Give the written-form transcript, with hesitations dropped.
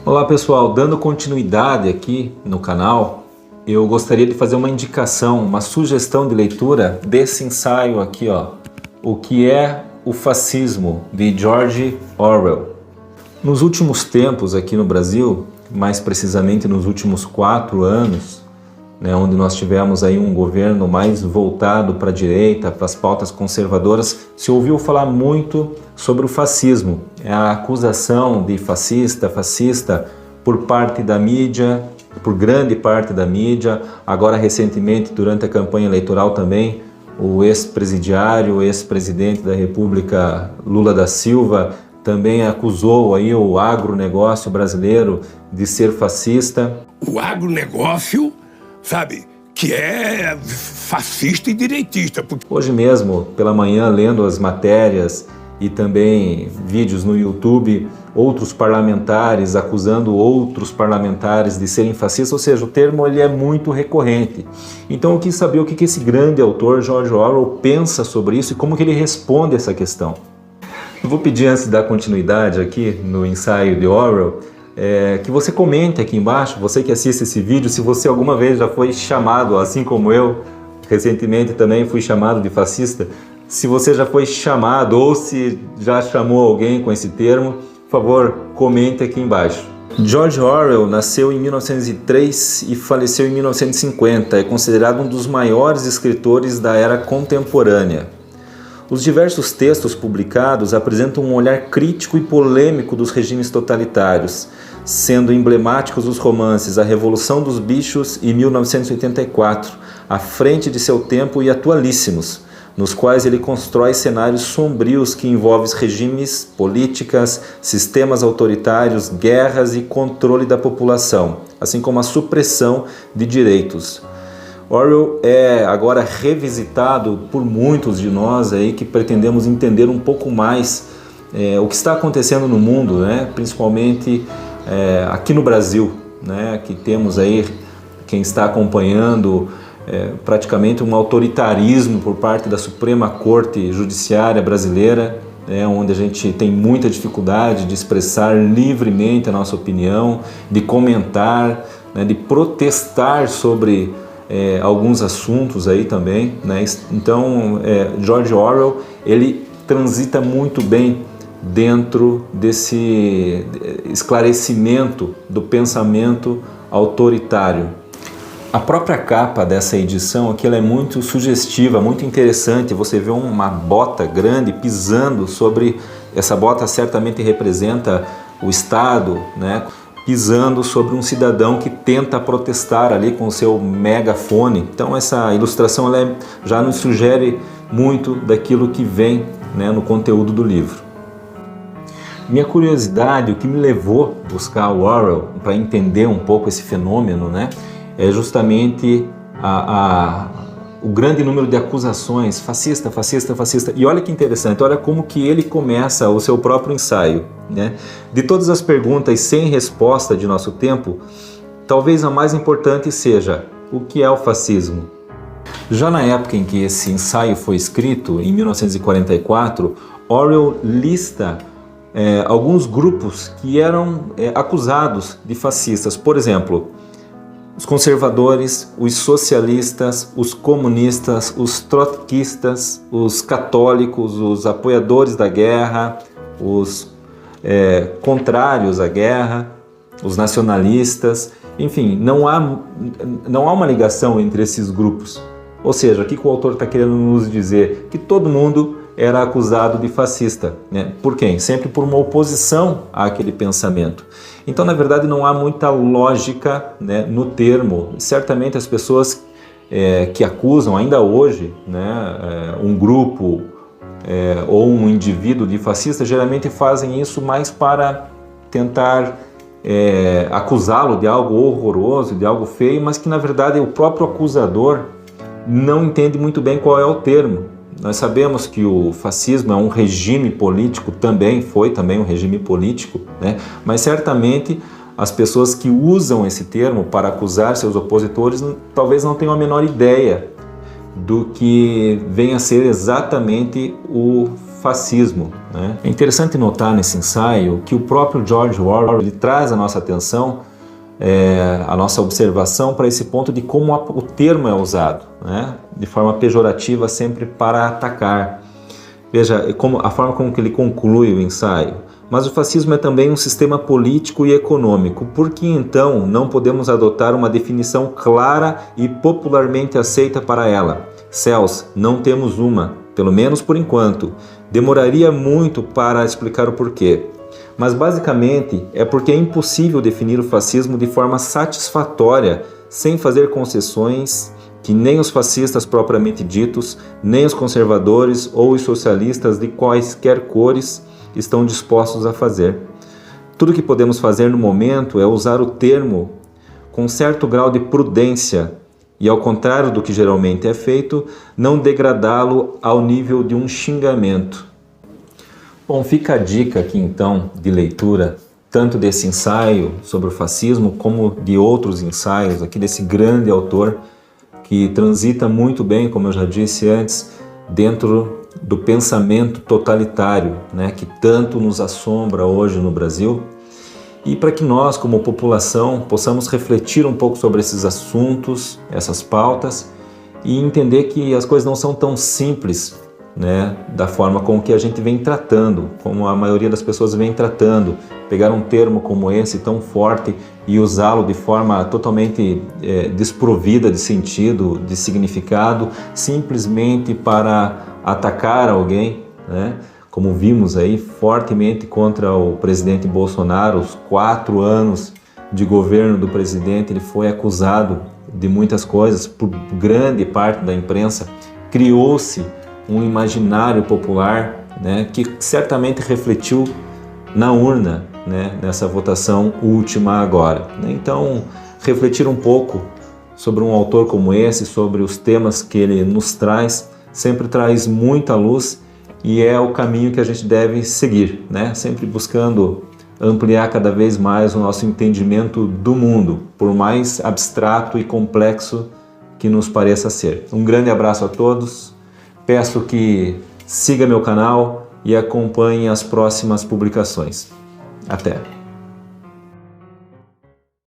Olá pessoal, dando continuidade aqui no canal, eu gostaria de fazer uma indicação, uma sugestão de leitura desse ensaio aqui, ó, O que é o Fascismo, de George Orwell. Nos últimos tempos aqui no Brasil, mais precisamente nos últimos 4 anos, onde nós tivemos aí um governo mais voltado para a direita, para as pautas conservadoras, se ouviu falar muito sobre o fascismo. A acusação de fascista por parte da mídia, por grande parte da mídia. Agora recentemente, durante a campanha eleitoral também, o ex-presidiário, o ex-presidente da República, Lula da Silva, também acusou aí o agronegócio brasileiro de ser fascista. O agronegócio, sabe, que é fascista e direitista. Hoje mesmo, pela manhã, lendo as matérias e também vídeos no YouTube, outros parlamentares acusando outros parlamentares de serem fascistas, ou seja, o termo ele é muito recorrente. Então eu quis saber o que esse grande autor, George Orwell, pensa sobre isso e como que ele responde essa questão. Eu vou pedir, antes de dar continuidade aqui no ensaio de Orwell, que você comente aqui embaixo, você que assiste esse vídeo, se você alguma vez já foi chamado, assim como eu, recentemente também fui chamado de fascista, se você já foi chamado ou se já chamou alguém com esse termo, por favor, comente aqui embaixo. George Orwell nasceu em 1903 e faleceu em 1950, é considerado um dos maiores escritores da era contemporânea. Os diversos textos publicados apresentam um olhar crítico e polêmico dos regimes totalitários, sendo emblemáticos os romances A Revolução dos Bichos e 1984, à frente de seu tempo e atualíssimos, nos quais ele constrói cenários sombrios que envolvem regimes, políticas, sistemas autoritários, guerras e controle da população, assim como a supressão de direitos. Orwell é agora revisitado por muitos de nós aí que pretendemos entender um pouco mais o que está acontecendo no mundo, principalmente aqui no Brasil, que temos aí quem está acompanhando praticamente um autoritarismo por parte da Suprema Corte Judiciária brasileira, onde a gente tem muita dificuldade de expressar livremente a nossa opinião, de comentar, de protestar sobre alguns assuntos aí também, Então, George Orwell, ele transita muito bem dentro desse esclarecimento do pensamento autoritário. A própria capa dessa edição aqui, ela é muito sugestiva, muito interessante. Você vê uma bota grande pisando sobre... Essa bota certamente representa o Estado, pisando sobre um cidadão que tenta protestar ali com o seu megafone. Então essa ilustração ela já nos sugere muito daquilo que vem no conteúdo do livro. Minha curiosidade, o que me levou a buscar o Orwell para entender um pouco esse fenômeno, é justamente o grande número de acusações, fascista. E olha que interessante, olha como que ele começa o seu próprio ensaio. De todas as perguntas sem resposta de nosso tempo, talvez a mais importante seja: o que é o fascismo? Já na época em que esse ensaio foi escrito, em 1944, Orwell lista alguns grupos que eram acusados de fascistas. Por exemplo, os conservadores, os socialistas, os comunistas, os trotskistas, os católicos, os apoiadores da guerra, os contrários à guerra, os nacionalistas, enfim, não há uma ligação entre esses grupos. Ou seja, o que o autor está querendo nos dizer? Que todo mundo era acusado de fascista. Por quem? Sempre por uma oposição àquele pensamento. Então, na verdade, não há muita lógica no termo. Certamente as pessoas que acusam ainda hoje um grupo ou um indivíduo de fascista, geralmente fazem isso mais para tentar acusá-lo de algo horroroso, de algo feio, mas que na verdade o próprio acusador não entende muito bem qual é o termo. Nós sabemos que o fascismo é um regime político, foi também um regime político, mas certamente as pessoas que usam esse termo para acusar seus opositores talvez não tenham a menor ideia do que venha a ser exatamente o fascismo, né? É interessante notar nesse ensaio que o próprio George Orwell ele traz a nossa atenção, a nossa observação para esse ponto de como o termo é usado, né? De forma pejorativa, sempre para atacar. Veja a forma como que ele conclui o ensaio. Mas o fascismo é também um sistema político e econômico. Por que então não podemos adotar uma definição clara e popularmente aceita para ela? Céus, não temos uma, pelo menos por enquanto. Demoraria muito para explicar o porquê. Mas basicamente é porque é impossível definir o fascismo de forma satisfatória, sem fazer concessões que nem os fascistas propriamente ditos, nem os conservadores ou os socialistas de quaisquer cores estão dispostos a fazer. Tudo que podemos fazer no momento é usar o termo com certo grau de prudência e, ao contrário do que geralmente é feito, não degradá-lo ao nível de um xingamento. Bom, fica a dica aqui então de leitura, tanto desse ensaio sobre o fascismo, como de outros ensaios aqui desse grande autor que transita muito bem, como eu já disse antes, dentro do pensamento totalitário, né, que tanto nos assombra hoje no Brasil, e para que nós, como população, possamos refletir um pouco sobre esses assuntos, essas pautas, e entender que as coisas não são tão simples, né, da forma com que a gente vem tratando, como a maioria das pessoas vem tratando. Pegar um termo como esse, tão forte, e usá-lo de forma totalmente desprovida de sentido, de significado, simplesmente para atacar alguém, né? Como vimos aí fortemente contra o presidente Bolsonaro, os 4 anos de governo do presidente, ele foi acusado de muitas coisas por grande parte da imprensa. Criou-se um imaginário popular, né, que certamente refletiu na urna, né, nessa votação última agora. Então, refletir um pouco sobre um autor como esse, sobre os temas que ele nos traz, sempre traz muita luz e é o caminho que a gente deve seguir, né? Sempre buscando ampliar cada vez mais o nosso entendimento do mundo, por mais abstrato e complexo que nos pareça ser. Um grande abraço a todos, peço que siga meu canal e acompanhe as próximas publicações. Até!